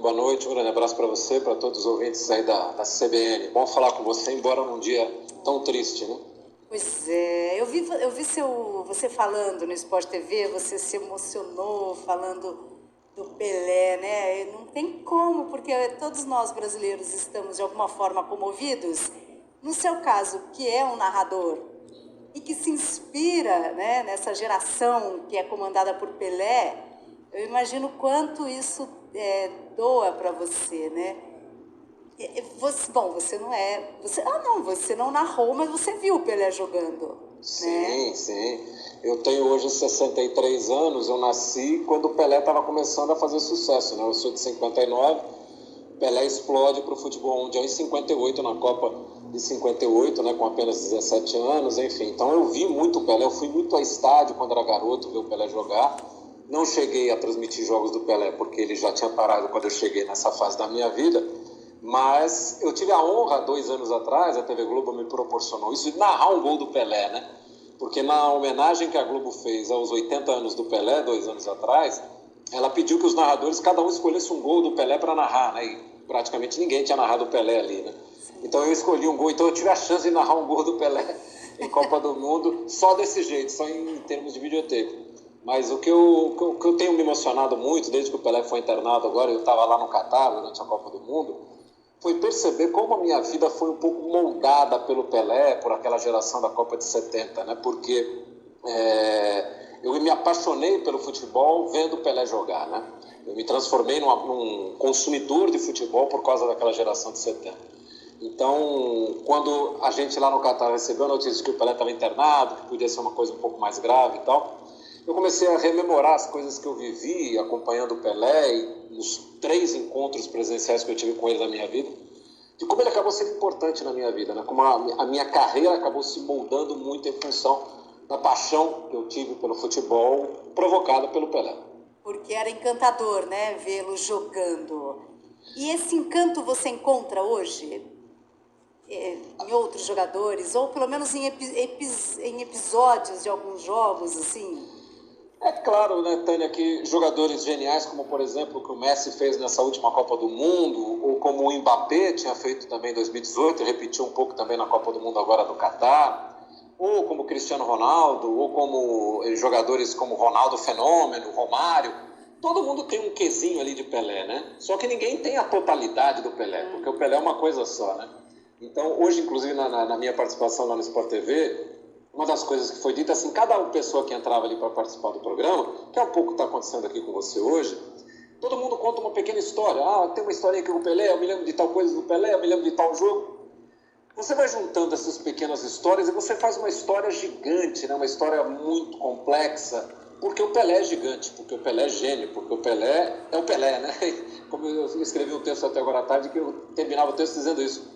boa noite, um grande abraço para você, para todos os ouvintes aí da CBN. Bom falar com você, embora num dia tão triste, né? Pois é, eu vi você falando no Sport TV, você se emocionou falando do Pelé, né? E não tem como, porque todos nós brasileiros estamos de alguma forma comovidos. No seu caso, que é um narrador e que se inspira, né, nessa geração que é comandada por Pelé, eu imagino quanto isso doa para você, né? Você não é. Você não narrou, mas você viu o Pelé jogando, né? Sim, sim. Eu tenho hoje 63 anos, eu nasci quando o Pelé estava começando a fazer sucesso, né? Eu sou de 59, Pelé explode para o futebol mundial em 58, na Copa de 58, né? Com apenas 17 anos, enfim. Então eu vi muito o Pelé, eu fui muito ao estádio quando era garoto ver o Pelé jogar. Não cheguei a transmitir jogos do Pelé, porque ele já tinha parado quando eu cheguei nessa fase da minha vida. Mas eu tive a honra, 2 anos atrás, a TV Globo me proporcionou isso, de narrar um gol do Pelé, né? Porque na homenagem que a Globo fez aos 80 anos do Pelé, 2 anos atrás, ela pediu que os narradores, cada um escolhesse um gol do Pelé para narrar, né? E praticamente ninguém tinha narrado o Pelé ali, né? Então eu escolhi um gol, então eu tive a chance de narrar um gol do Pelé em Copa do Mundo, só desse jeito, só em termos de videotape. Mas o que eu tenho me emocionado muito, desde que o Pelé foi internado agora, eu estava lá no Catar durante a Copa do Mundo, foi perceber como a minha vida foi um pouco moldada pelo Pelé, por aquela geração da Copa de 70, né? Porque eu me apaixonei pelo futebol vendo o Pelé jogar, né? Eu me transformei num consumidor de futebol por causa daquela geração de 70. Então, quando a gente lá no Catar recebeu a notícia de que o Pelé estava internado, que podia ser uma coisa um pouco mais grave e tal, eu comecei a rememorar as coisas que eu vivi acompanhando o Pelé e nos 3 encontros presenciais que eu tive com ele na minha vida, de como ele acabou sendo importante na minha vida, né? Como a minha carreira acabou se moldando muito em função da paixão que eu tive pelo futebol provocada pelo Pelé. Porque era encantador, né, vê-lo jogando. E esse encanto você encontra hoje em outros jogadores, ou pelo menos em episódios de alguns jogos, assim? É claro, né, Tânia, que jogadores geniais, como por exemplo o que o Messi fez nessa última Copa do Mundo, ou como o Mbappé tinha feito também em 2018 e repetiu um pouco também na Copa do Mundo agora do Catar, ou como o Cristiano Ronaldo, ou como jogadores como Ronaldo Fenômeno, Romário, todo mundo tem um quesinho ali de Pelé, né? Só que ninguém tem a totalidade do Pelé, porque o Pelé é uma coisa só, né? Então, hoje, inclusive, na minha participação lá no Sport TV, uma das coisas que foi dita, assim, cada pessoa que entrava ali para participar do programa, que é um pouco o que está acontecendo aqui com você hoje, todo mundo conta uma pequena história. Ah, tem uma historinha aqui com o Pelé, eu me lembro de tal coisa do Pelé, eu me lembro de tal jogo. Você vai juntando essas pequenas histórias e você faz uma história gigante, né? Uma história muito complexa, porque o Pelé é gigante, porque o Pelé é gênio, porque o Pelé é o Pelé, né? Como eu escrevi um texto até agora à tarde, que eu terminava o texto dizendo isso.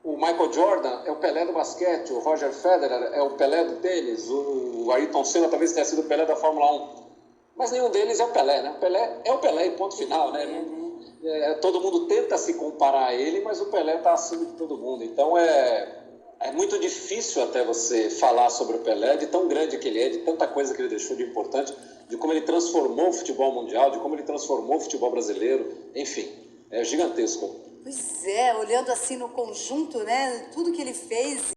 O Michael Jordan é o Pelé do basquete, o Roger Federer é o Pelé do tênis, o Ayrton Senna talvez tenha sido o Pelé da Fórmula 1. Mas nenhum deles é o Pelé, né? O Pelé é o Pelé, ponto final, né? Todo mundo tenta se comparar a ele, mas o Pelé está acima de todo mundo. Então é muito difícil até você falar sobre o Pelé, de tão grande que ele é, de tanta coisa que ele deixou de importante, de como ele transformou o futebol mundial, de como ele transformou o futebol brasileiro, enfim, é gigantesco. Pois é, olhando assim no conjunto, né, tudo que ele fez.